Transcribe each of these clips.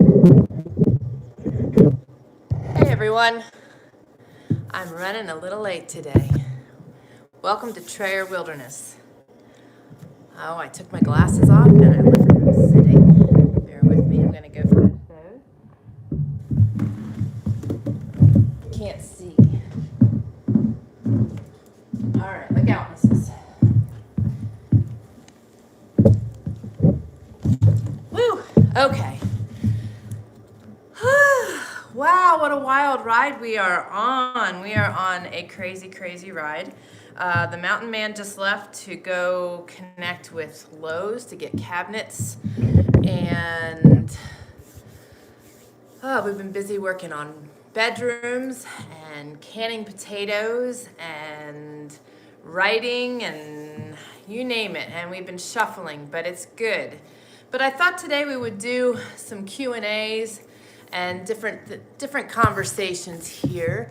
Hey everyone, I'm running a little late today. Welcome to Trayer Wilderness. Oh, I took my glasses off and I left them sitting. Bear with me, I'm gonna go for those. Can't see. All right, look out, missus. Woo, okay. Wow, what a wild ride we are on. We are on a crazy, crazy ride. The mountain man just left to go connect with Lowe's to get cabinets. And we've been busy working on bedrooms and canning potatoes and writing and you name it. And we've been shuffling, but it's good. But I thought today we would do some Q&As and different conversations here.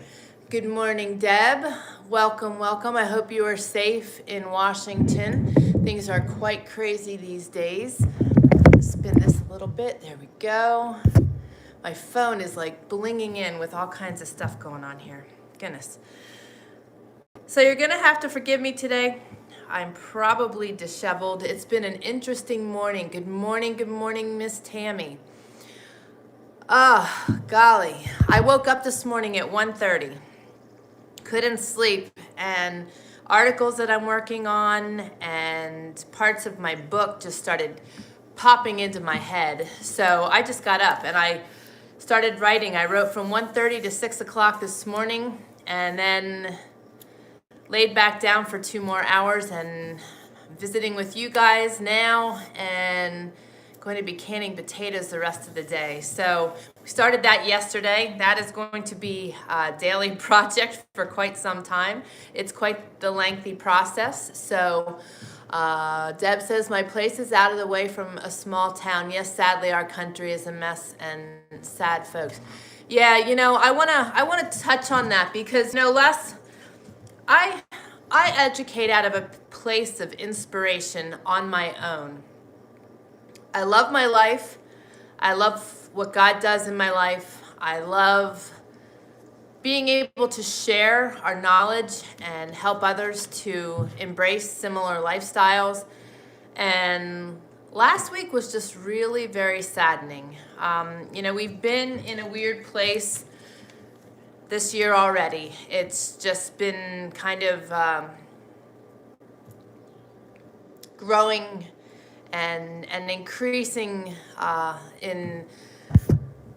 Good morning, Deb. Welcome, welcome. I hope you are safe in Washington. Things are quite crazy these days. Spin this a little bit. There we go. My phone is like blinging in with all kinds of stuff going on here. Goodness. So you're gonna have to forgive me today. I'm probably disheveled. It's been an interesting morning. Good morning, Miss Tammy. Golly. I woke up this morning at 1:30. Couldn't sleep, and articles that I'm working on and parts of my book just started popping into my head. So I just got up and I started writing. I wrote from 1:30 to 6 o'clock this morning and then laid back down for 2 more hours and visiting with you guys now and going to be canning potatoes the rest of the day. So we started that yesterday. That is going to be a daily project for quite some time. It's quite the lengthy process. So Deb says, my place is out of the way from a small town. Yes, sadly, our country is a mess and sad folks. Yeah, I wanna touch on that because, Les, I educate out of a place of inspiration on my own. I love my life. I love what God does in my life. I love being able to share our knowledge and help others to embrace similar lifestyles. And last week was just really very saddening. We've been in a weird place this year already. It's just been kind of growing and increasing in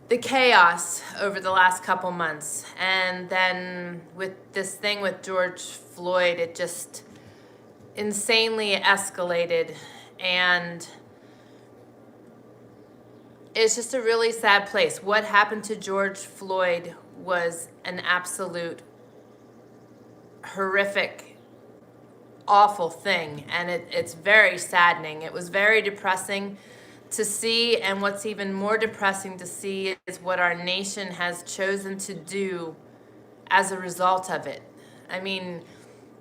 the chaos over the last couple months. And then with this thing with George Floyd, it just insanely escalated. And it's just a really sad place. What happened to George Floyd was an absolute horrific, awful thing, and it's very saddening. It was very depressing to see, and what's even more depressing to see is what our nation has chosen to do as a result of it. I mean,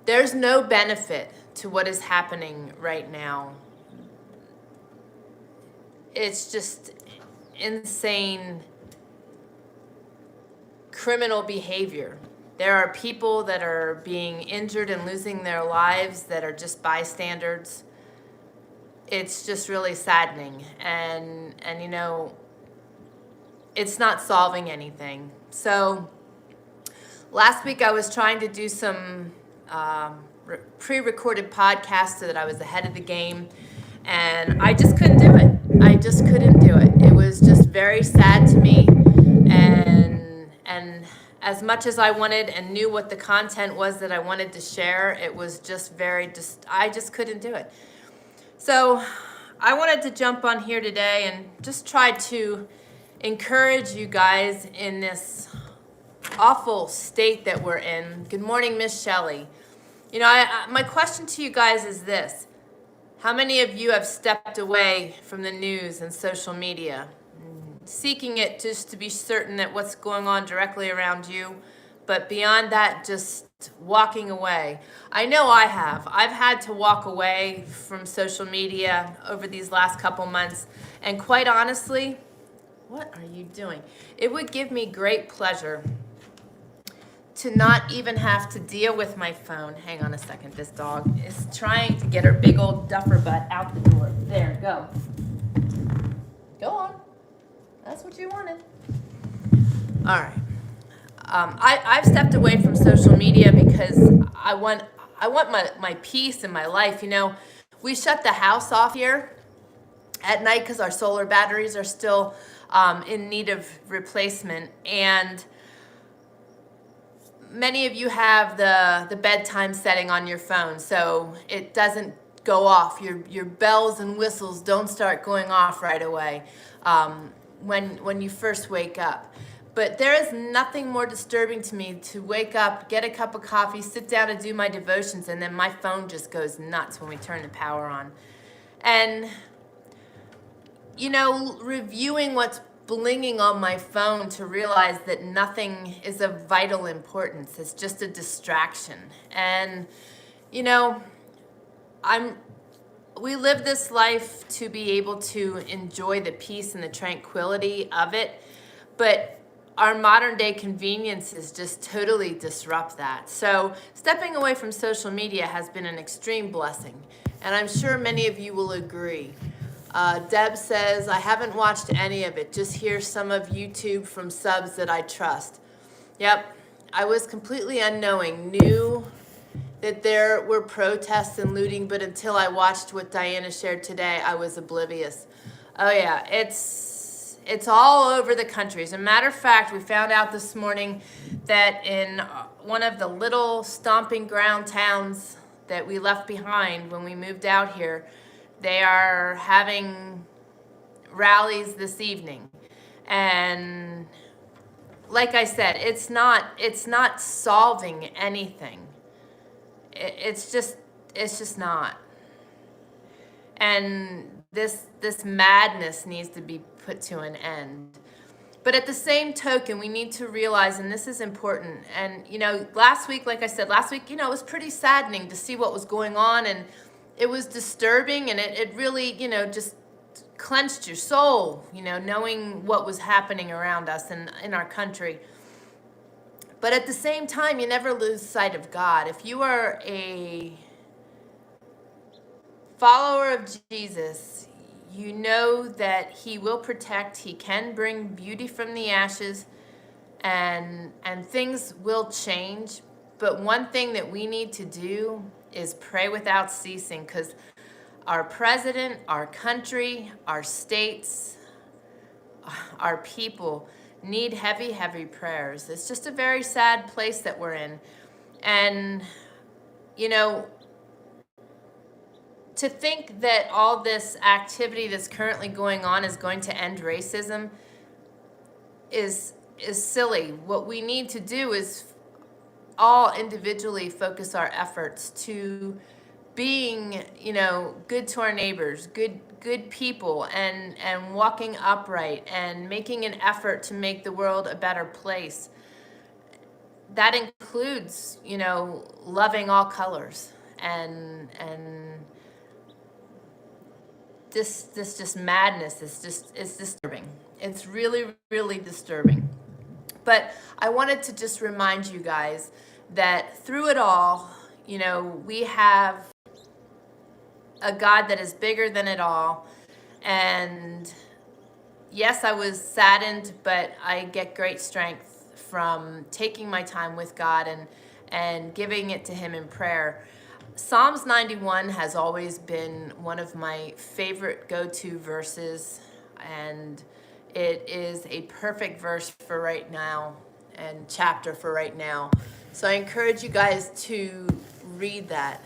there's no benefit to what is happening right now. It's just insane criminal behavior. There are people that are being injured and losing their lives that are just bystanders. It's just really saddening. And it's not solving anything. So last week I was trying to do some pre-recorded podcasts so that I was ahead of the game. And I just couldn't do it. I just couldn't do it. It was just very sad to me. And as much as I wanted and knew what the content was that I wanted to share, it was just I just couldn't do it. So I wanted to jump on here today and just try to encourage you guys in this awful state that we're in. Good morning, Miss Shelley. My question to you guys is this. How many of you have stepped away from the news and social media, seeking it just to be certain that what's going on directly around you, but beyond that, just walking away? I know I have. I've had to walk away from social media over these last couple months, and quite honestly, What are you doing? It would give me great pleasure to not even have to deal with my phone. Hang on a second. This dog is trying to get her big old duffer butt out the door. There, go. Go on. That's what you wanted. All right. I've stepped away from social media because I want my peace in my life. You know, we shut the house off here at night because our solar batteries are still in need of replacement, and many of you have the bedtime setting on your phone so it doesn't go off. Your bells and whistles don't start going off right away when you first wake up. But there is nothing more disturbing to me to wake up, get a cup of coffee, sit down and do my devotions, and then my phone just goes nuts when we turn the power on. And, you know, reviewing what's blinging on my phone to realize that nothing is of vital importance. It's just a distraction. And, you know, we live this life to be able to enjoy the peace and the tranquility of it, but our modern day conveniences just totally disrupt that. So stepping away from social media has been an extreme blessing, and I'm sure many of you will agree. Deb says, I haven't watched any of it, just hear some of YouTube from subs that I trust. Yep, I was completely unknowing, knew that there were protests and looting, but until I watched what Diana shared today, I was oblivious. Oh yeah, it's all over the country. As a matter of fact, we found out this morning that in one of the little stomping ground towns that we left behind when we moved out here, they are having rallies this evening. And like I said, it's not solving anything. It's just not. And this madness needs to be put to an end. But at the same token, we need to realize, and this is important, and you know, last week, like I said, you know, it was pretty saddening to see what was going on, and it was disturbing, and it really, you know, just clenched your soul, you know, knowing what was happening around us and in our country. But at the same time, you never lose sight of God. If you are a follower of Jesus, you know that he will protect, he can bring beauty from the ashes, and things will change. But one thing that we need to do is pray without ceasing, because our president, our country, our states, our people need heavy, heavy prayers. It's just a very sad place that we're in. And, you know, to think that all this activity that's currently going on is going to end racism is silly. What we need to do is all individually focus our efforts to being, you know, good to our neighbors, good people, and walking upright and making an effort to make the world a better place. That includes, you know, loving all colors, and this just madness it's disturbing. It's really, really disturbing. But I wanted to just remind you guys that through it all, you know, we have a God that is bigger than it all. And yes, I was saddened, but I get great strength from taking my time with God and giving it to him in prayer. Psalms 91 has always been one of my favorite go-to verses, and it is a perfect verse for right now and chapter for right now. So I encourage you guys to read that.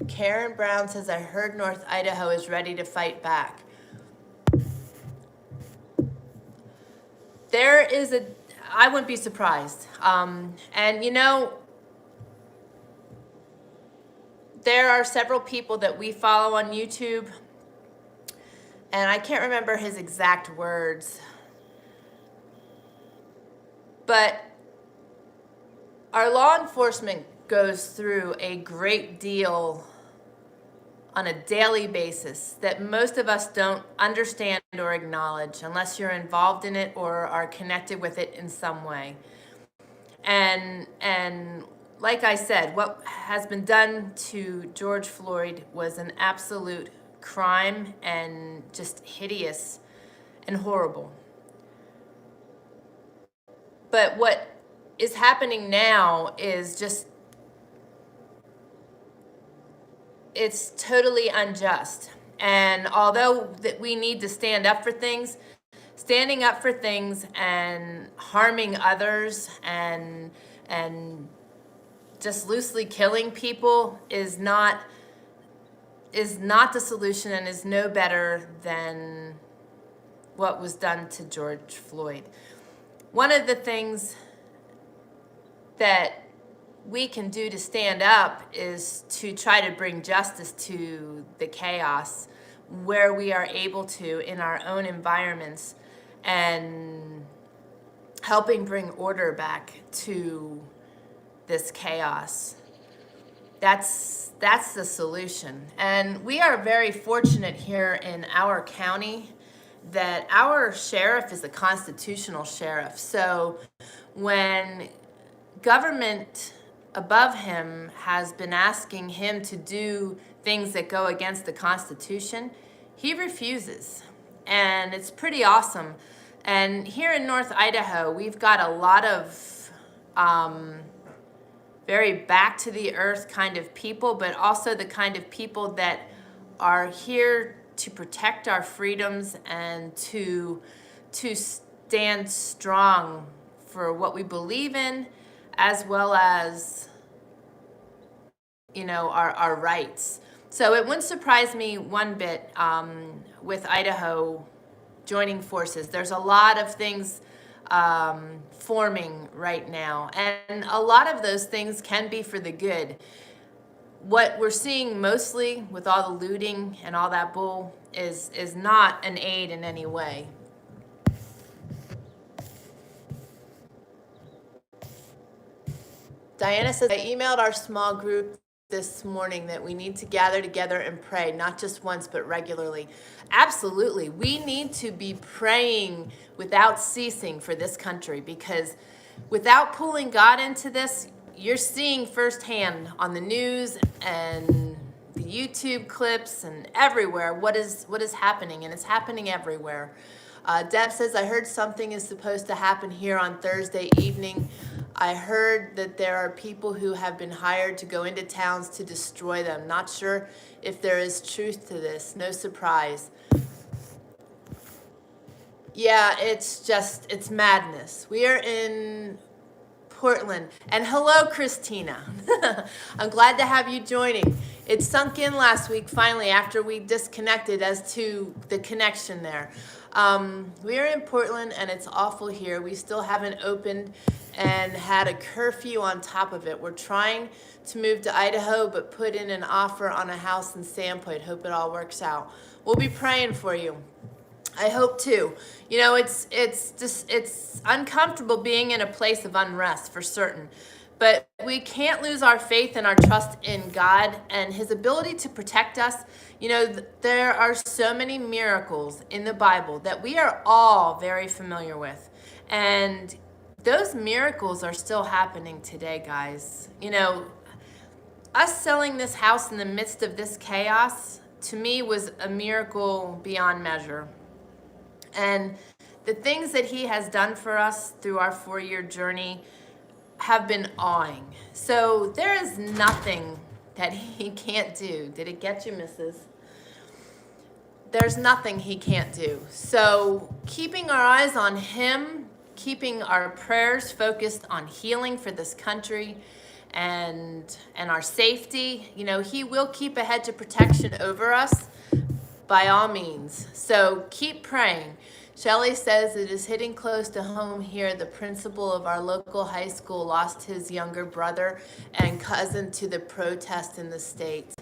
Karen Brown says, I heard North Idaho is ready to fight back. I wouldn't be surprised. And you know, there are several people that we follow on YouTube, and I can't remember his exact words, but our law enforcement goes through a great deal on a daily basis that most of us don't understand or acknowledge unless you're involved in it or are connected with it in some way. And like I said, what has been done to George Floyd was an absolute crime and just hideous and horrible. But what is happening now is just, it's totally unjust. And although that we need to stand up for things, standing up for things and harming others and just loosely killing people is not the solution and is no better than what was done to George Floyd. One of the things that we can do to stand up is to try to bring justice to the chaos where we are able to in our own environments and helping bring order back to this chaos. That's the solution. And we are very fortunate here in our county that our sheriff is a constitutional sheriff. So when government above him has been asking him to do things that go against the Constitution, he refuses. And it's pretty awesome. And here in North Idaho, we've got a lot of very back to the earth kind of people, but also the kind of people that are here to protect our freedoms and to stand strong for what we believe in, as well as, you know, our rights. So it wouldn't surprise me one bit with Idaho joining forces. There's a lot of things forming right now, and a lot of those things can be for the good. What we're seeing mostly with all the looting and all that bull is not an aid in any way. Diana says, I emailed our small group this morning that we need to gather together and pray, not just once, but regularly. Absolutely. We need to be praying without ceasing for this country, because without pulling God into this, you're seeing firsthand on the news and the YouTube clips and everywhere what is happening, and it's happening everywhere. Deb says, I heard something is supposed to happen here on Thursday evening. I heard that there are people who have been hired to go into towns to destroy them. Not sure if there is truth to this. No surprise. Yeah, it's madness. We are in Portland. And hello, Christina. I'm glad to have you joining. It sunk in last week, finally, after we disconnected as to the connection there. We are in Portland, and it's awful here. We still haven't opened and had a curfew on top of it. We're trying to move to Idaho, but put in an offer on a house in Sandpoint. Hope it all works out. We'll be praying for you. I hope too. You know, it's uncomfortable being in a place of unrest for certain. But we can't lose our faith and our trust in God and His ability to protect us. You know, there are so many miracles in the Bible that we are all very familiar with. And those miracles are still happening today, guys. You know, us selling this house in the midst of this chaos, to me, was a miracle beyond measure. And the things that He has done for us through our 4-year journey have been awing. So there is nothing that He can't do. Did it get you, Mrs.? There's nothing He can't do. So keeping our eyes on Him, keeping our prayers focused on healing for this country and our safety, you know, He will keep a hedge of protection over us by all means. So keep praying. Shelley says it is hitting close to home here. The principal of our local high school lost his younger brother and cousin to the protest in the state.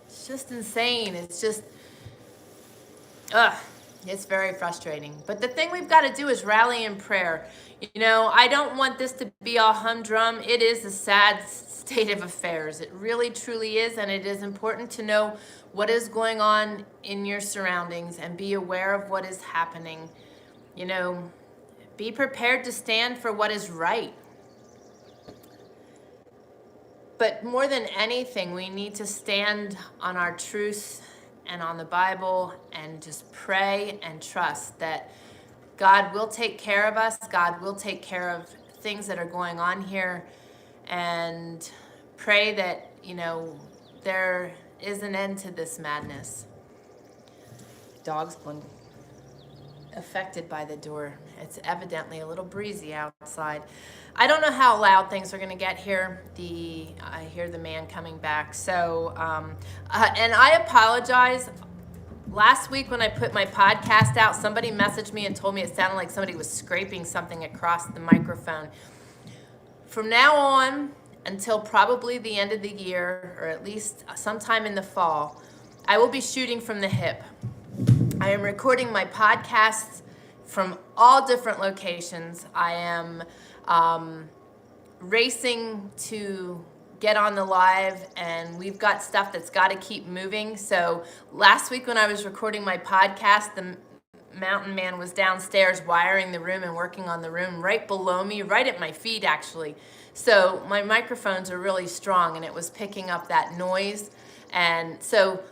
It's just insane. It's just, It's very frustrating. But the thing we've got to do is rally in prayer. You know, I don't want this to be all humdrum. It is a sad state of affairs. It really, truly is. And it is important to know what is going on in your surroundings and be aware of what is happening. You know, be prepared to stand for what is right. But more than anything, we need to stand on our truths and on the Bible and just pray and trust that God will take care of us. God will take care of things that are going on here, and pray that, you know, there is an end to this madness. Dog's going affected by the door. It's evidently a little breezy outside. I don't know how loud things are going to get here. I hear the man coming back. So, and I apologize. Last week when I put my podcast out, somebody messaged me and told me it sounded like somebody was scraping something across the microphone. From now on until probably the end of the year, or at least sometime in the fall, I will be shooting from the hip. I am recording my podcasts from all different locations. I am racing to get on the live, and we've got stuff that's got to keep moving. So last week when I was recording my podcast, the mountain man was downstairs wiring the room and working on the room right below me, right at my feet actually. So my microphones are really strong, and it was picking up that noise. And so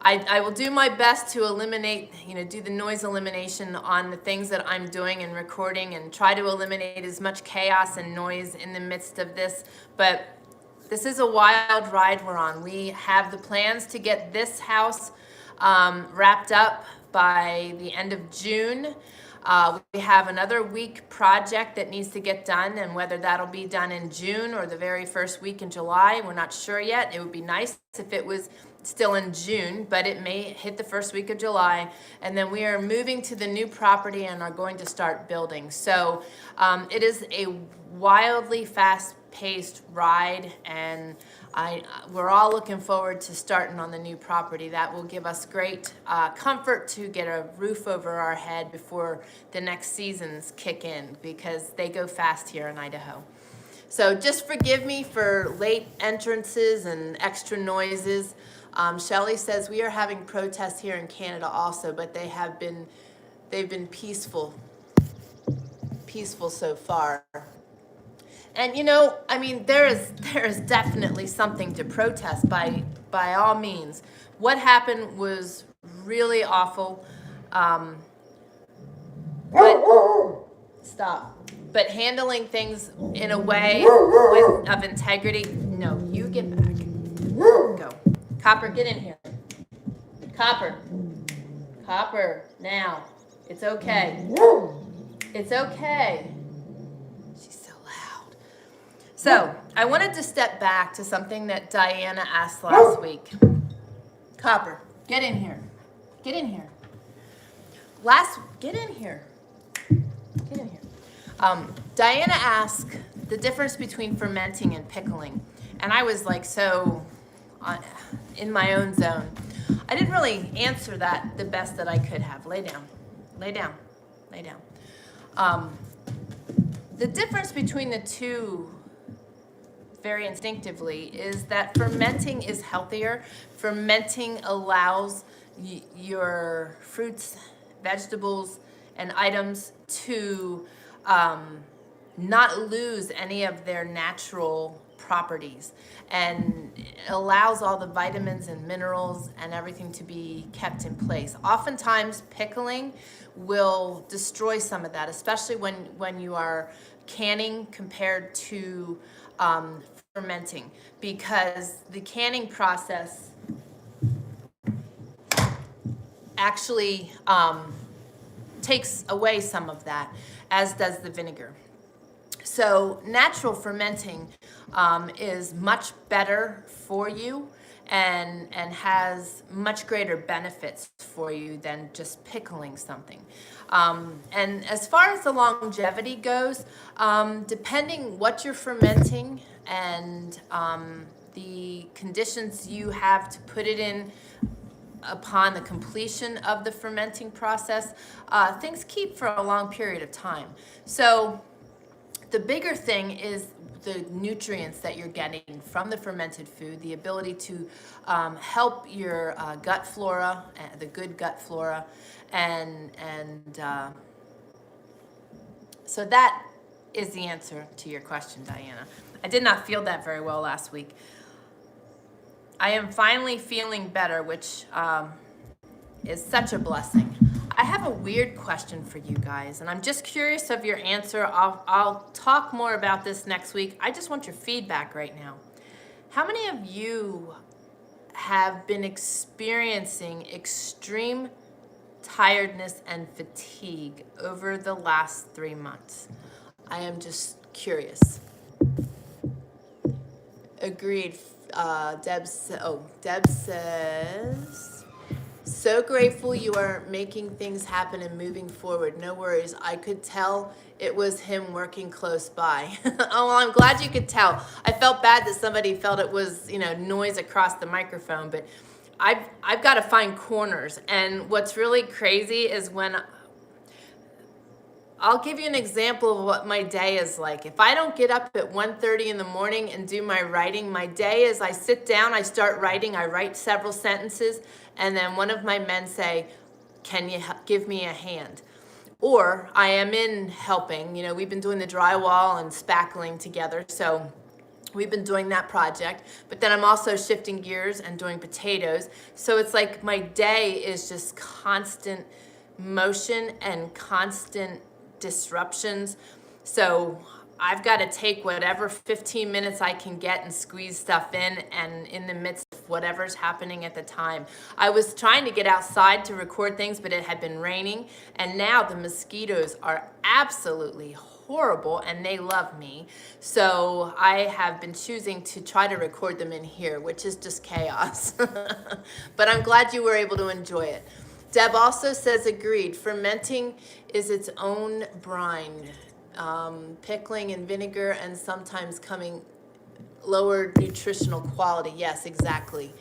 I will do my best to eliminate, do the noise elimination on the things that I'm doing and recording, and try to eliminate as much chaos and noise in the midst of this. But this is a wild ride we're on. We have the plans to get this house wrapped up by the end of June. We have another week project that needs to get done, and whether that'll be done in June or the very first week in July, we're not sure yet. It would be nice if it was still in June, but it may hit the first week of July. And then we are moving to the new property and are going to start building. So it is a wildly fast-paced ride, and we're all looking forward to starting on the new property. That will give us great comfort to get a roof over our head before the next seasons kick in, because they go fast here in Idaho. So just forgive me for late entrances and extra noises. Shelley says we are having protests here in Canada also, but they've been peaceful so far. And there is definitely something to protest by all means. What happened was really awful. But handling things in a way of integrity. No, you get back. Go. Copper, get in here. Copper, now. It's okay. It's okay. She's so loud. So, I wanted to step back to something that Diana asked last week. Copper, get in here. Get in here. Get in here. Diana asked the difference between fermenting and pickling. And I was like in my own zone. I didn't really answer that the best that I could have. Lay down. The difference between the two, very instinctively, is that fermenting is healthier. Fermenting allows your fruits, vegetables, and items to not lose any of their natural properties, and allows all the vitamins and minerals and everything to be kept in place. Oftentimes pickling will destroy some of that, especially when you are canning compared to fermenting, because the canning process actually takes away some of that, as does the vinegar. So natural fermenting is much better for you and has much greater benefits for you than just pickling something. And as far as the longevity goes, depending what you're fermenting and the conditions you have to put it in, upon the completion of the fermenting process, things keep for a long period of time. So the bigger thing is the nutrients that you're getting from the fermented food, the ability to help your gut flora, the good gut flora, and so that is the answer to your question, Diana. I did not feel that very well last week. I am finally feeling better, which is such a blessing. I have a weird question for you guys, and I'm just curious of your answer. I'll talk more about this next week. I just want your feedback right now. How many of you have been experiencing extreme tiredness and fatigue over the last 3 months? I am just curious. Agreed. Deb says, so grateful you are making things happen and moving forward. No worries. I could tell it was him working close by. Oh, well, I'm glad you could tell. I felt bad that somebody felt it was, noise across the microphone, but I've got to find corners. And what's really crazy is when I'll give you an example of what my day is like. If I don't get up at 1:30 in the morning and do my writing, my day is I sit down, I start writing, I write several sentences, and then one of my men say, can you give me a hand? Or I am in helping. We've been doing the drywall and spackling together, so we've been doing that project. But then I'm also shifting gears and doing potatoes. So it's like my day is just constant motion and constant disruptions. So I've got to take whatever 15 minutes I can get and squeeze stuff in the midst of whatever's happening at the time. I was trying to get outside to record things, but it had been raining, and now the mosquitoes are absolutely horrible and they love me. So I have been choosing to try to record them in here, which is just chaos. But I'm glad you were able to enjoy it. Deb also says, agreed, fermenting is its own brine. Pickling and vinegar and sometimes coming lower nutritional quality. Yes, exactly.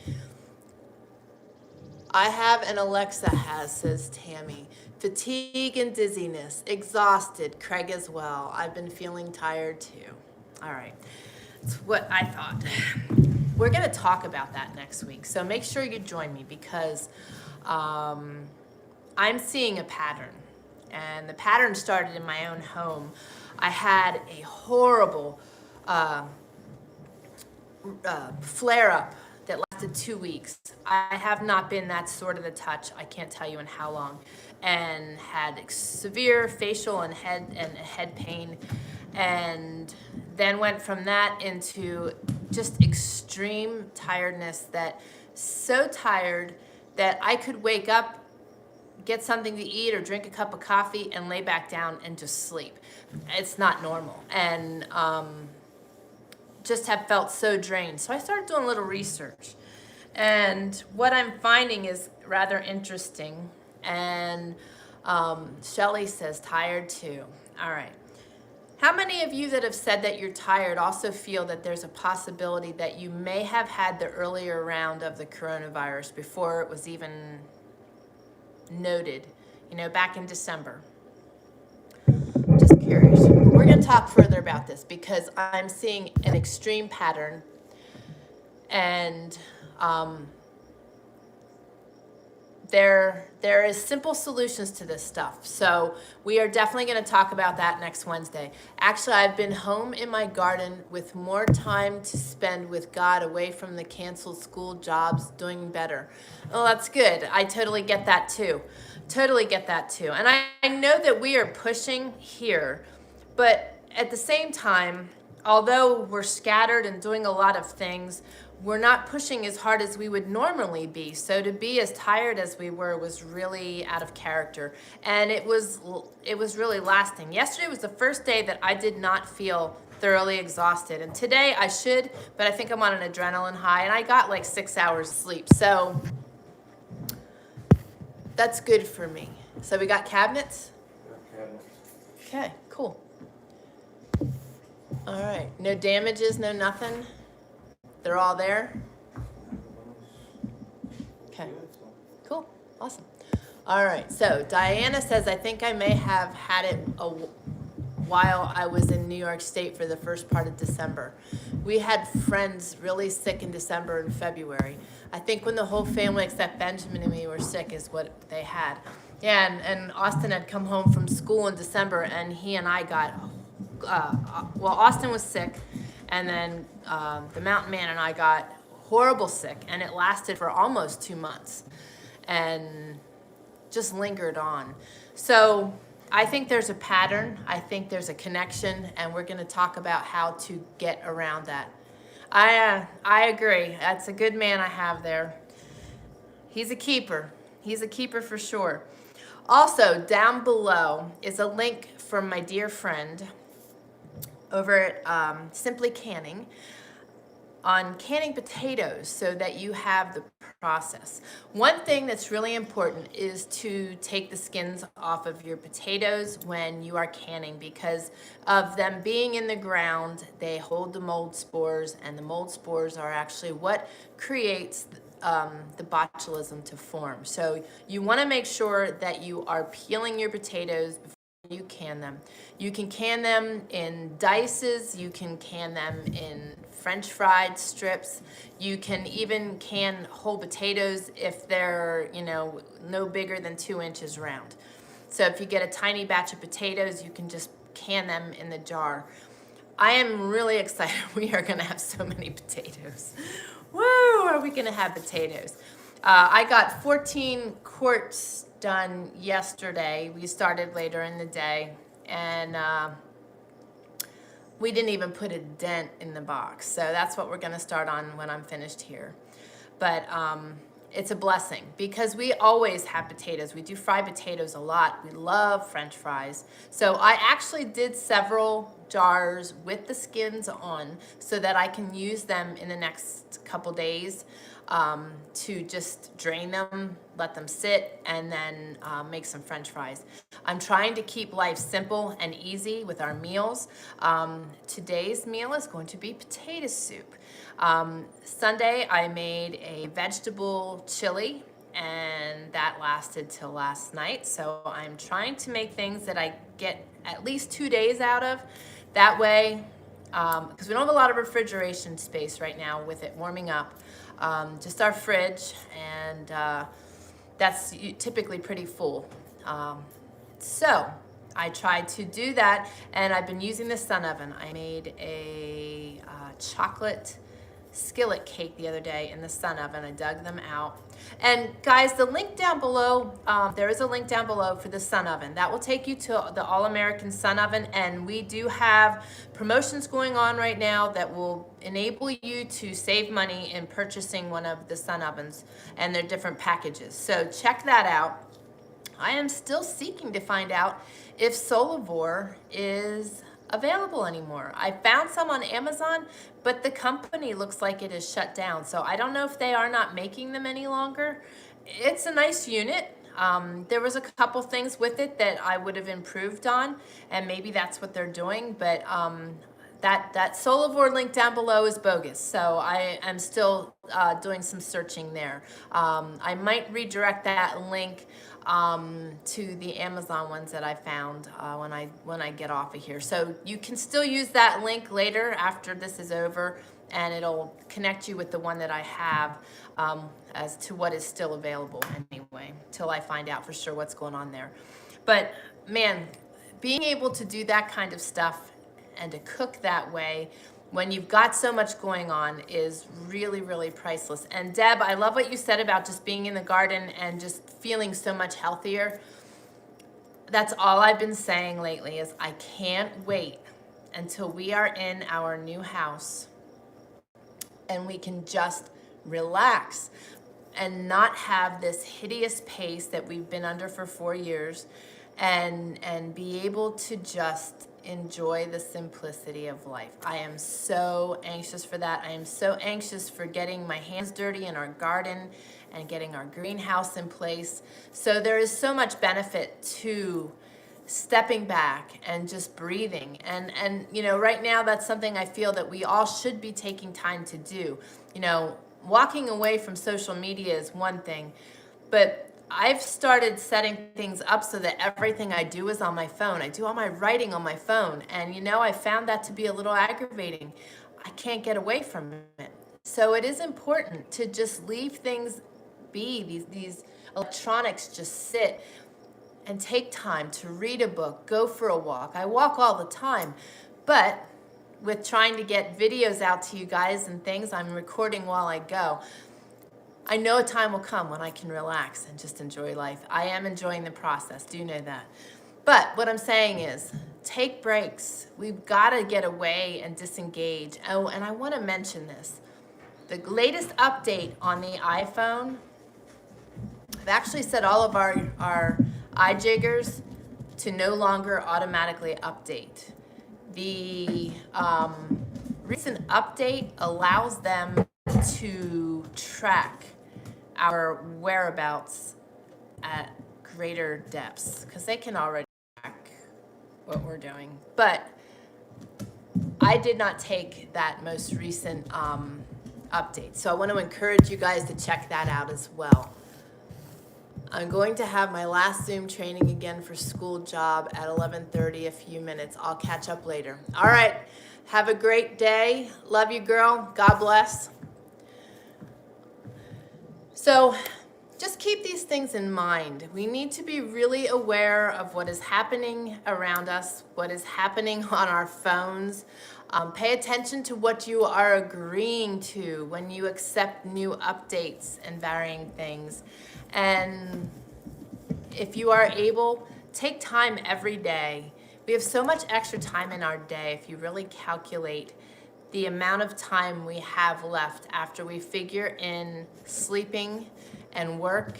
I have and Alexa has, says Tammy. Fatigue and dizziness. Exhausted. Craig as well. I've been feeling tired too. All right. That's what I thought. We're going to talk about that next week. So make sure you join me because I'm seeing a pattern. And the pattern started in my own home. I had a horrible flare-up that lasted 2 weeks. I have not been that sort of the touch, I can't tell you in how long, and had severe facial and head pain, and then went from that into just extreme tiredness, that so tired that I could wake up, get something to eat or drink a cup of coffee and lay back down and just sleep. It's not normal. And just have felt so drained. So I started doing a little research. And what I'm finding is rather interesting. And Shelly says, tired too. All right. How many of you that have said that you're tired also feel that there's a possibility that you may have had the earlier round of the coronavirus before it was even noted, back in December? Just curious. We're going to talk further about this because I'm seeing an extreme pattern, and there is simple solutions to this stuff. So we are definitely going to talk about that next Wednesday. Actually, I've been home in my garden with more time to spend with God, away from the canceled school jobs, doing better. Oh, that's good. I totally get that too. And I know that we are pushing here, but at the same time, although we're scattered and doing a lot of things, we're not pushing as hard as we would normally be. So to be as tired as we were was really out of character. And it was really lasting. Yesterday was the first day that I did not feel thoroughly exhausted. And today I should, but I think I'm on an adrenaline high, and I got like 6 hours sleep. So that's good for me. So we got cabinets? Okay, cool. All right, no damages, no nothing? They're all there? Okay. Cool. Awesome. All right. So Diana says, I think I may have had it while I was in New York State for the first part of December. We had friends really sick in December and February. I think when the whole family except Benjamin and me were sick is what they had. Yeah, and Austin had come home from school in December, and he and I got, well, Austin was sick, and then the mountain man and I got horrible sick, and it lasted for almost 2 months. And just lingered on. So I think there's a pattern. I think there's a connection, and we're going to talk about how to get around that. I agree. That's a good man I have there. He's a keeper. He's a keeper for sure. Also, down below is a link from my dear friend over at Simply Canning on canning potatoes so that you have the process. One thing that's really important is to take the skins off of your potatoes when you are canning, because of them being in the ground, they hold the mold spores, and the mold spores are actually what creates the botulism to form. So you want to make sure that you are peeling your potatoes before you can them. You can can them in dices, you can can them in French fried strips, you can even can whole potatoes if they're, no bigger than 2 inches round. So if you get a tiny batch of potatoes, you can just can them in the jar. I am really excited. We are going to have so many potatoes. Woo, are we going to have potatoes? I got 14 quarts done yesterday. We started later in the day, and we didn't even put a dent in the box. So that's what we're going to start on when I'm finished here. But it's a blessing because we always have potatoes. We do fried potatoes a lot. We love French fries. So I actually did several jars with the skins on so that I can use them in the next couple days to just drain them, let them sit, and then make some French fries. I'm trying to keep life simple and easy with our meals. Today's meal is going to be potato soup. Sunday I made a vegetable chili, and that lasted till last night. So I'm trying to make things that I get at least 2 days out of. That way, because we don't have a lot of refrigeration space right now with it warming up. Just our fridge, and that's typically pretty full. So I tried to do that, and I've been using the sun oven. I made a chocolate skillet cake the other day in the sun oven. I dug them out. And guys, the link down below, there is a link down below for the sun oven. That will take you to the All-American Sun Oven, and we do have promotions going on right now that will enable you to save money in purchasing one of the sun ovens and their different packages. So check that out. I am still seeking to find out if Solivor is available anymore. I found some on Amazon, but the company looks like it is shut down. So I don't know if they are not making them any longer. It's a nice unit. There was a couple things with it that I would have improved on, and maybe that's what they're doing, but that Solivor link down below is bogus. So I am still doing some searching there. I might redirect that link to the Amazon ones that I found when I get off of here. So you can still use that link later after this is over, and it'll connect you with the one that I have as to what is still available anyway, till I find out for sure what's going on there. But man, being able to do that kind of stuff and to cook that way when you've got so much going on is really, really priceless. And Deb, I love what you said about just being in the garden and just feeling so much healthier. That's all I've been saying lately is I can't wait until we are in our new house and we can just relax and not have this hideous pace that we've been under for 4 years, and be able to just enjoy the simplicity of life. I am so anxious for that. I am so anxious for getting my hands dirty in our garden and getting our greenhouse in place. So there is so much benefit to stepping back and just breathing. And right now that's something I feel that we all should be taking time to do. Walking away from social media is one thing, But I've started setting things up so that everything I do is on my phone. I do all my writing on my phone. And I found that to be a little aggravating. I can't get away from it. So it is important to just leave things be. These electronics just sit and take time to read a book, go for a walk. I walk all the time, but with trying to get videos out to you guys and things, I'm recording while I go. I know a time will come when I can relax and just enjoy life. I am enjoying the process, do know that. But what I'm saying is, take breaks. We've got to get away and disengage. Oh, and I want to mention this. The latest update on the iPhone, I've actually set all of our iJiggers to no longer automatically update. The recent update allows them to track our whereabouts at greater depths, because they can already track what we're doing. But I did not take that most recent update, so I want to encourage you guys to check that out as well. I'm going to have my last Zoom training again for school job at 11:30, a few minutes. I'll catch up later. All right, have a great day. Love you, girl. God bless. So just keep these things in mind. We need to be really aware of what is happening around us, what is happening on our phones. Pay attention to what you are agreeing to when you accept new updates and varying things. And if you are able, take time every day. We have so much extra time in our day if you really calculate the amount of time we have left after we figure in sleeping and work.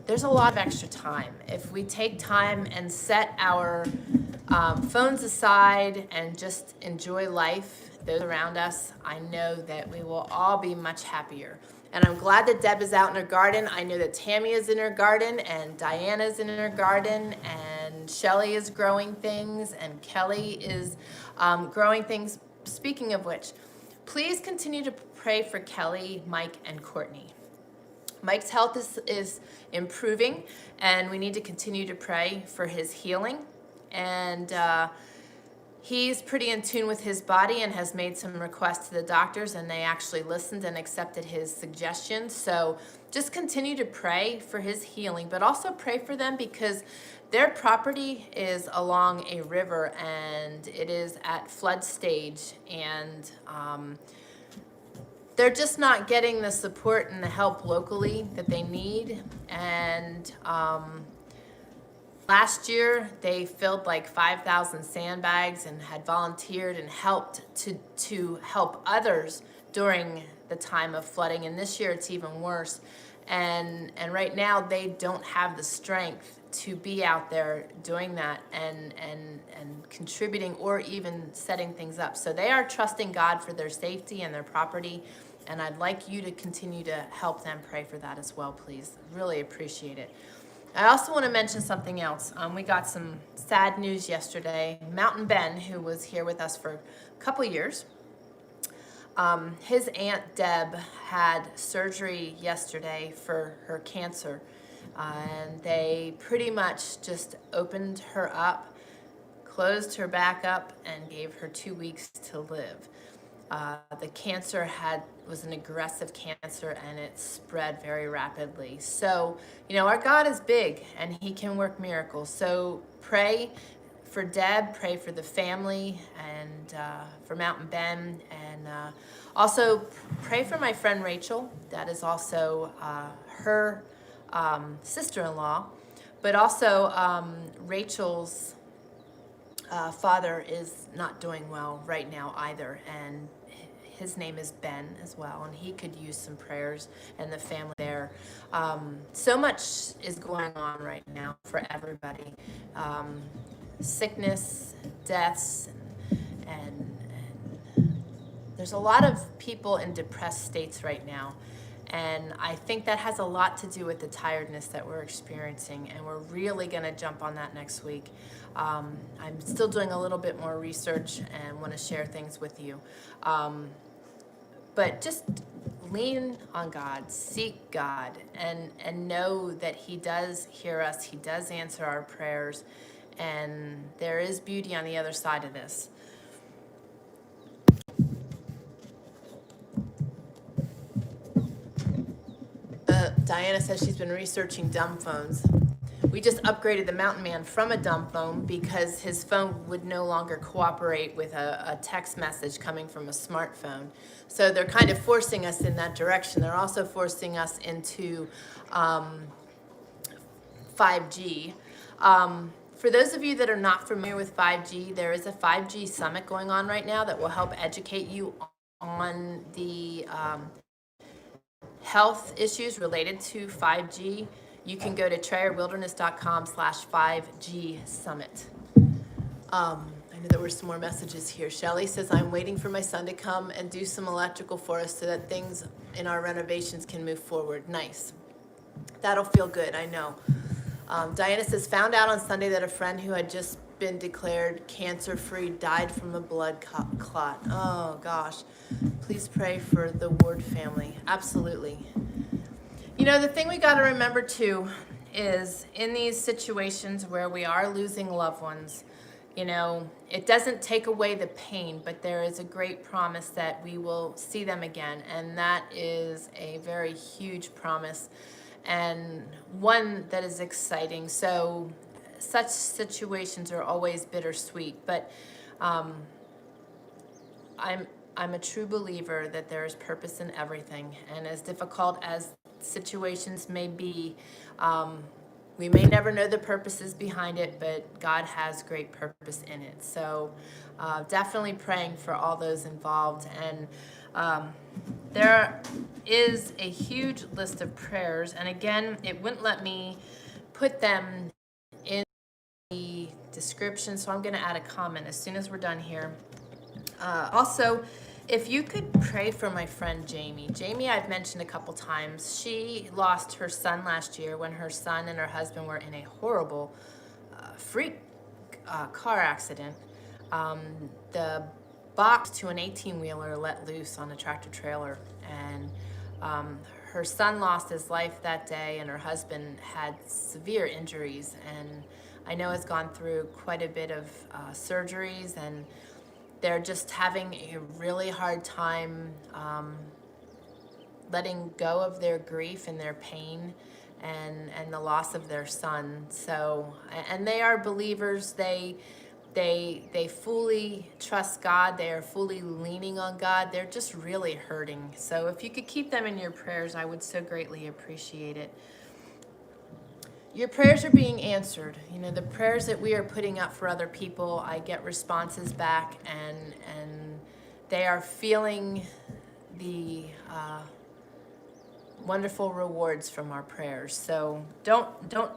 There's a lot of extra time. If we take time and set our phones aside and just enjoy life, those around us, I know that we will all be much happier. And I'm glad that Deb is out in her garden. I know that Tammy is in her garden, and Diana's in her garden, and Shelly is growing things, and Kelly is growing things. Speaking of which, please continue to pray for Kelly, Mike, and Courtney. Mike's health is improving, and we need to continue to pray for his healing. And he's pretty in tune with his body and has made some requests to the doctors, and they actually listened and accepted his suggestions. So just continue to pray for his healing, but also pray for them because their property is along a river and it is at flood stage, and they're just not getting the support and the help locally that they need. And last year, they filled like 5,000 sandbags and had volunteered and helped to help others during the time of flooding. And this year, it's even worse. And right now, they don't have the strength to be out there doing that and contributing or even setting things up. So they are trusting God for their safety and their property. And I'd like you to continue to help them pray for that as well, please. Really appreciate it. I also want to mention something else. We got some sad news yesterday. Mountain Ben, who was here with us for a couple years, his Aunt Deb had surgery yesterday for her cancer. And they pretty much just opened her up, closed her back up, and gave her 2 weeks to live. The cancer was an aggressive cancer, and it spread very rapidly. So, our God is big, and he can work miracles. So pray for Deb, pray for the family, and for Mountain Ben, and also pray for my friend Rachel. That is also her sister-in-law, but also Rachel's father is not doing well right now either, and his name is Ben as well, and he could use some prayers, and the family there. So much is going on right now for everybody. Sickness, deaths, and there's a lot of people in depressed states right now. And I think that has a lot to do with the tiredness that we're experiencing, and we're really going to jump on that next week. I'm still doing a little bit more research and want to share things with you. But just lean on God, seek God, and know that He does hear us. He does answer our prayers, and there is beauty on the other side of this. Diana says she's been researching dumb phones. We just upgraded the Mountain Man from a dumb phone because his phone would no longer cooperate with a text message coming from a smartphone. So they're kind of forcing us in that direction. They're also forcing us into 5G. For those of you that are not familiar with 5G, there is a 5G summit going on right now that will help educate you on the health issues related to 5G. You can go to trayerwilderness.com/5G summit. I know there were some more messages here. Shelly says, I'm waiting for my son to come and do some electrical for us so that things in our renovations can move forward. Nice. That'll feel good, I know. Diana says, found out on Sunday that a friend who had just been declared cancer-free died from a blood clot. Oh, gosh. Please pray for the Ward family. Absolutely. You know, the thing we got to remember, too, is in these situations where we are losing loved ones, you know, it doesn't take away the pain, but there is a great promise that we will see them again, and that is a very huge promise and one that is exciting. So such situations are always bittersweet, but I'm a true believer that there is purpose in everything, and as difficult as situations may be, we may never know the purposes behind it, but God has great purpose in it. So definitely praying for all those involved. And there is a huge list of prayers, and again, it wouldn't let me put them in the description, so I'm going to add a comment as soon as we're done here. Also, if you could pray for my friend Jamie. Jamie, I've mentioned a couple times. She lost her son last year when her son and her husband were in a horrible freak car accident. The box to an 18-wheeler let loose on a tractor trailer, and her son lost his life that day, and her husband had severe injuries, and I know has gone through quite a bit of surgeries, and they're just having a really hard time letting go of their grief and their pain and the loss of their son. So, and they are believers. They fully trust God. They are fully leaning on God. They're just really hurting. So if you could keep them in your prayers, I would so greatly appreciate it. Your prayers are being answered. You know, the prayers that we are putting up for other people, I get responses back, and they are feeling the wonderful rewards from our prayers. So don't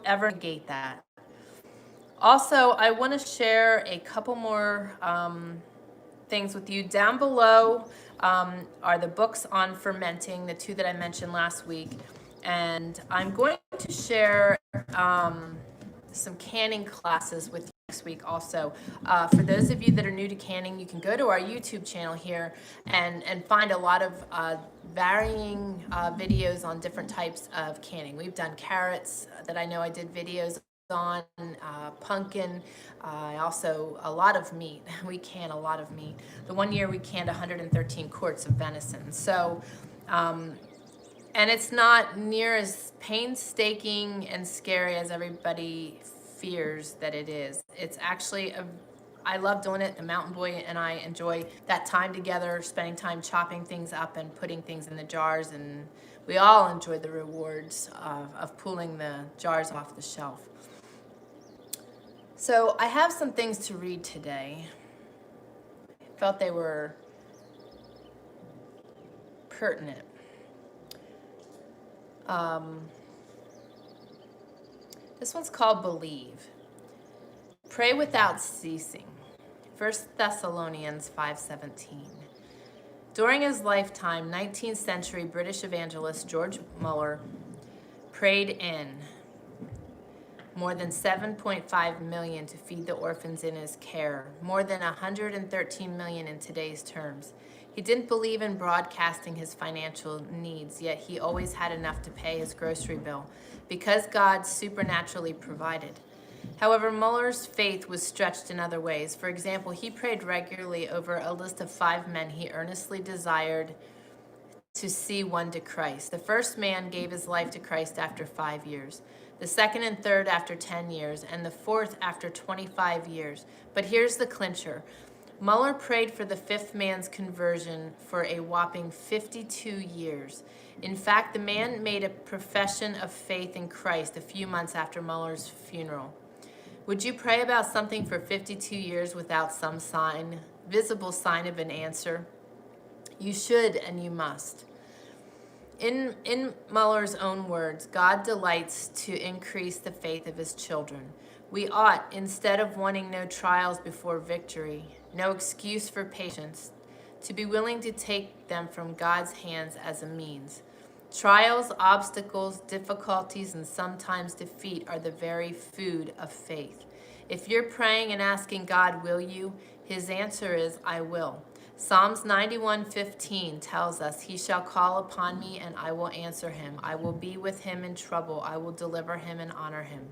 ever negate that. Also, I want to share a couple more things with you. Down below are the books on fermenting, the two that I mentioned last week. And I'm going to share some canning classes with you next week also. For those of you that are new to canning, you can go to our YouTube channel here and find a lot of varying videos on different types of canning. We've done carrots that I know I did videos on, pumpkin, also a lot of meat. We can a lot of meat. The one year we canned 113 quarts of venison. So, and it's not near as painstaking and scary as everybody fears that it is. It's actually I love doing it. The Mountain Boy and I enjoy that time together, spending time chopping things up and putting things in the jars, and we all enjoy the rewards of pulling the jars off the shelf. So I have some things to read today. I felt they were pertinent. This one's called Believe. Pray without ceasing. 1 Thessalonians 5:17. During his lifetime, 19th century British evangelist George Muller prayed in more than 7.5 million to feed the orphans in his care, more than 113 million in today's terms. He didn't believe in broadcasting his financial needs, yet he always had enough to pay his grocery bill because God supernaturally provided. However, Muller's faith was stretched in other ways. For example, he prayed regularly over a list of 5 men he earnestly desired to see won to Christ. The first man gave his life to Christ after 5 years, the second and third after 10 years, and the fourth after 25 years. But here's the clincher. Muller prayed for the 5th man's conversion for a whopping 52 years. In fact, the man made a profession of faith in Christ a few months after Muller's funeral. Would you pray about something for 52 years without some sign, visible sign of an answer? You should and you must. In Muller's own words, God delights to increase the faith of his children. We ought, instead of wanting no trials before victory, no excuse for patience, to be willing to take them from God's hands as a means. Trials, obstacles, difficulties, and sometimes defeat are the very food of faith. If you're praying and asking God, will you? His answer is, I will. Psalms 91:15 tells us, he shall call upon me and I will answer him. I will be with him in trouble. I will deliver him and honor him.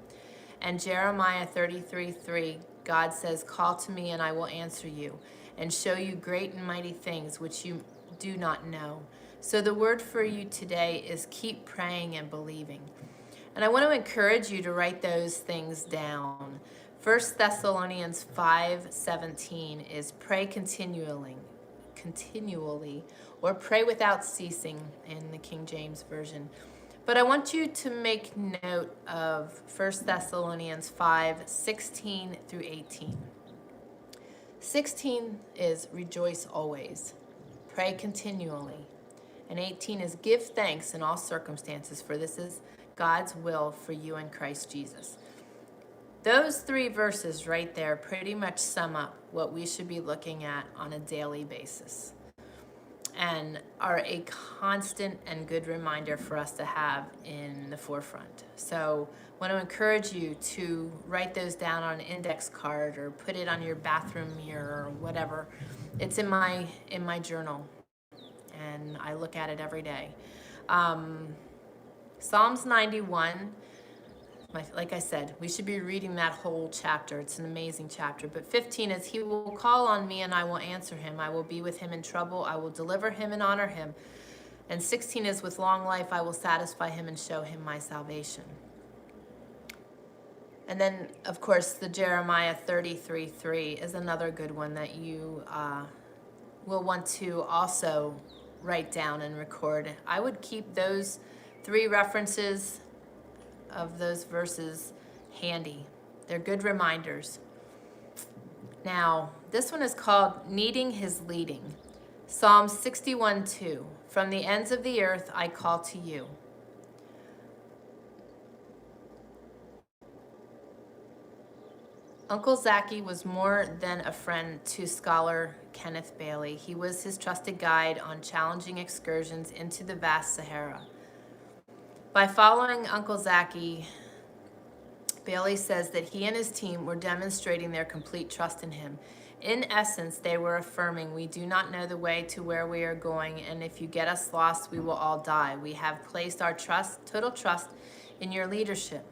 And Jeremiah 33:3, God says, call to me and I will answer you and show you great and mighty things which you do not know. So the word for you today is keep praying and believing. And I want to encourage you to write those things down. 1 Thessalonians 5:17 is pray continually, or pray without ceasing in the King James Version. But I want you to make note of 1 Thessalonians 5:16 through 18. 16 is rejoice always, pray continually. And 18 is give thanks in all circumstances, for this is God's will for you in Christ Jesus. Those 3 verses right there pretty much sum up what we should be looking at on a daily basis and are a constant and good reminder for us to have in the forefront. So I want to encourage you to write those down on an index card or put it on your bathroom mirror or whatever. It's in my journal, and I look at it every day. Psalms 91, like I said, we should be reading that whole chapter. It's an amazing chapter. But 15 is, he will call on me and I will answer him. I will be with him in trouble. I will deliver him and honor him. And 16 is, with long life I will satisfy him and show him my salvation. And then, of course, the Jeremiah 33:3 is another good one that you will want to also write down and record. I would keep those 3 references of those verses handy. They're good reminders. Now, this one is called Needing His Leading. Psalm 61:2. From the ends of the earth I call to you. Uncle Zachy was more than a friend to scholar Kenneth Bailey. He was his trusted guide on challenging excursions into the vast Sahara. By following Uncle Zachy, Bailey says that he and his team were demonstrating their complete trust in him. In essence, they were affirming, we do not know the way to where we are going, and if you get us lost, we will all die. We have placed our total trust in your leadership.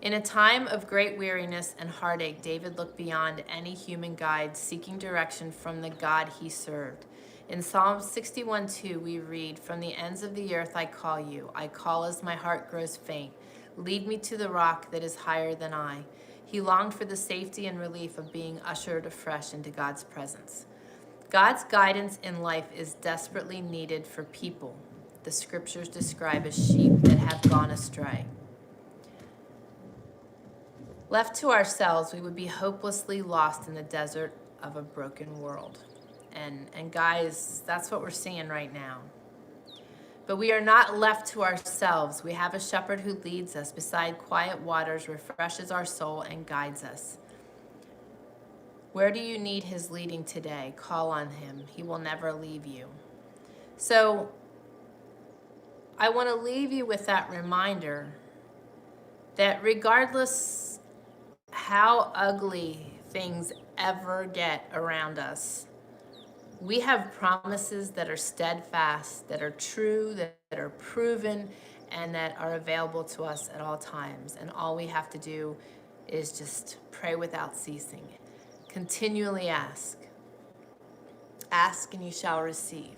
In a time of great weariness and heartache, David looked beyond any human guide, seeking direction from the God he served. In Psalm 61:2, we read, from the ends of the earth I call you. I call as my heart grows faint. Lead me to the rock that is higher than I. He longed for the safety and relief of being ushered afresh into God's presence. God's guidance in life is desperately needed for people the scriptures describe as sheep that have gone astray. Left to ourselves, we would be hopelessly lost in the desert of a broken world. And guys, that's what we're seeing right now. But we are not left to ourselves. We have a shepherd who leads us beside quiet waters, refreshes our soul, and guides us. Where do you need his leading today? Call on him. He will never leave you. So I want to leave you with that reminder that regardless how ugly things ever get around us, We have promises that are steadfast, that are true, that are proven, and that are available to us at all times. And all we have to do is just pray without ceasing. Continually ask. Ask and you shall receive.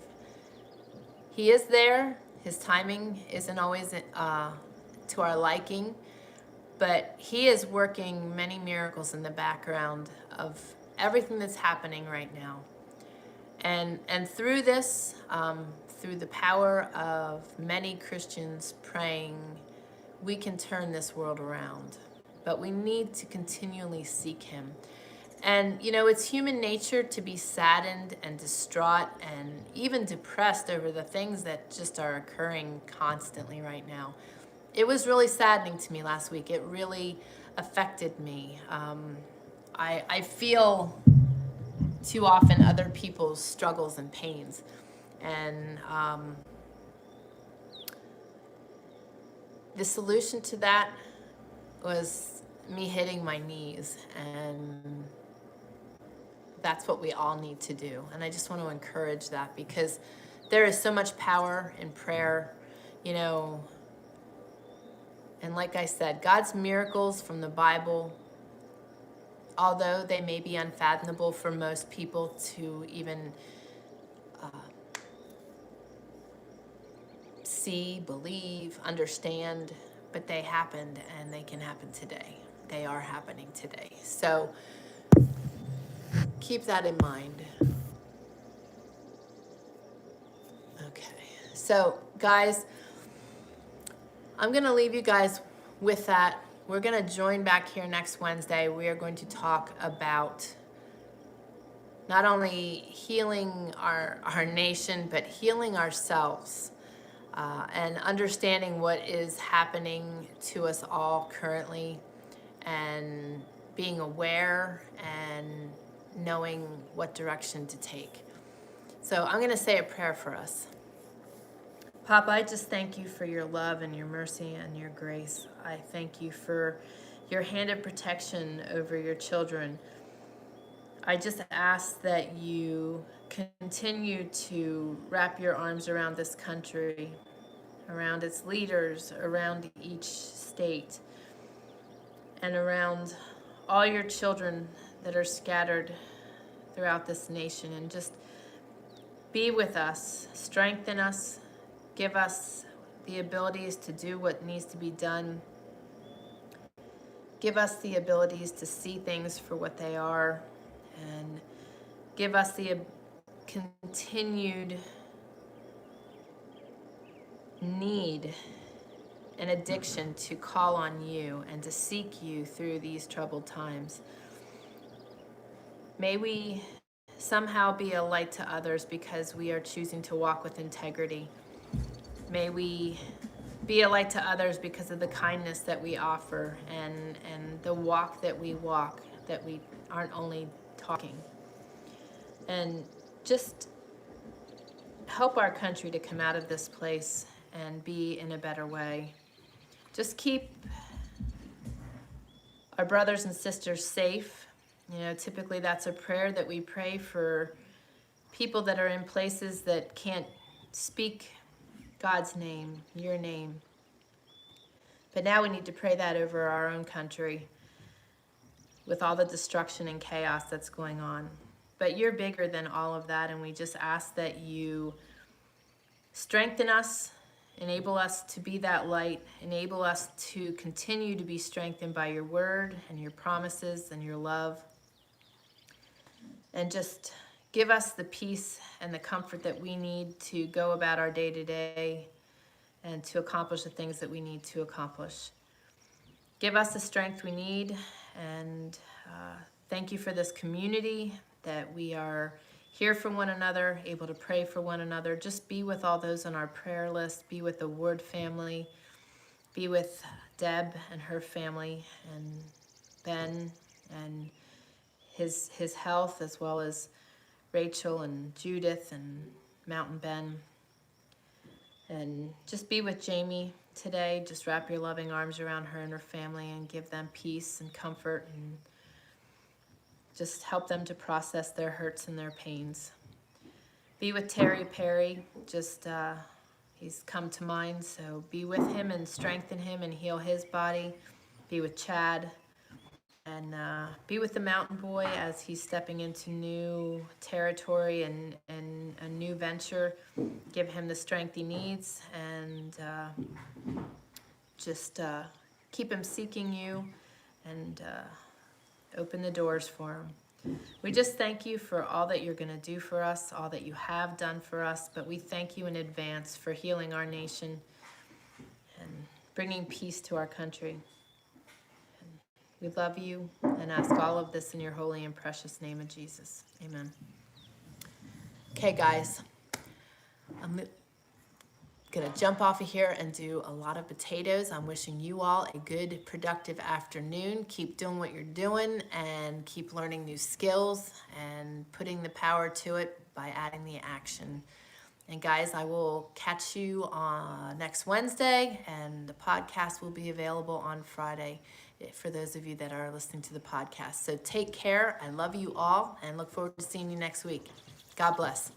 He is there. His timing isn't always to our liking, but he is working many miracles in the background of everything that's happening right now. And through this, through the power of many Christians praying, we can turn this world around. But we need to continually seek him. And, you know, it's human nature to be saddened and distraught and even depressed over the things that just are occurring constantly right now. It was really saddening to me last week. It really affected me. I feel too often other people's struggles and pains. And the solution to that was me hitting my knees, and that's what we all need to do. And I just want to encourage that, because there is so much power in prayer, you know. And like I said, God's miracles from the Bible, although they may be unfathomable for most people to even see, believe, understand, but they happened, and they can happen today. They are happening today. So keep that in mind. Okay. So guys, I'm going to leave you guys with that. We're going to join back here next Wednesday. We are going to talk about not only healing our nation, but healing ourselves, and understanding what is happening to us all currently, and being aware and knowing what direction to take. So I'm going to say a prayer for us. Papa, I just thank you for your love and your mercy and your grace. I thank you for your hand of protection over your children. I just ask that you continue to wrap your arms around this country, around its leaders, around each state, and around all your children that are scattered throughout this nation. And just be with us, strengthen us, give us the abilities to do what needs to be done. Give us the abilities to see things for what they are, and give us the continued need and addiction to call on you and to seek you through these troubled times. May we somehow be a light to others because we are choosing to walk with integrity. May we be a light to others because of the kindness that we offer, and the walk that we aren't only talking. And just help our country to come out of this place and be in a better way. Just keep our brothers and sisters safe. You know, typically that's a prayer that we pray for people that are in places that can't speak God's name, your name. But now we need to pray that over our own country with all the destruction and chaos that's going on. But you're bigger than all of that, and we just ask that you strengthen us, enable us to be that light, enable us to continue to be strengthened by your word and your promises and your love. And just give us the peace and the comfort that we need to go about our day-to-day and to accomplish the things that we need to accomplish. Give us the strength we need, and thank you for this community, that we are here for one another, able to pray for one another. Just be with all those on our prayer list. Be with the Ward family. Be with Deb and her family, and Ben and his health, as well as Rachel and Judith and Mountain Ben. And just be with Jamie today. Just wrap your loving arms around her and her family and give them peace and comfort, and just help them to process their hurts and their pains. Be with Terry Perry. Just he's come to mind, so be with him and strengthen him and heal his body. Be with Chad. And be with the mountain boy as he's stepping into new territory and a new venture. Give him the strength he needs, and just keep him seeking you, and open the doors for him. We just thank you for all that you're going to do for us, all that you have done for us, but we thank you in advance for healing our nation and bringing peace to our country. We love you and ask all of this in your holy and precious name of Jesus. Amen. Okay, guys, I'm going to jump off of here and do a lot of potatoes. I'm wishing you all a good, productive afternoon. Keep doing what you're doing and keep learning new skills and putting the power to it by adding the action. And guys, I will catch you on next Wednesday, and the podcast will be available on Friday for those of you that are listening to the podcast. So take care. I love you all and look forward to seeing you next week. God bless.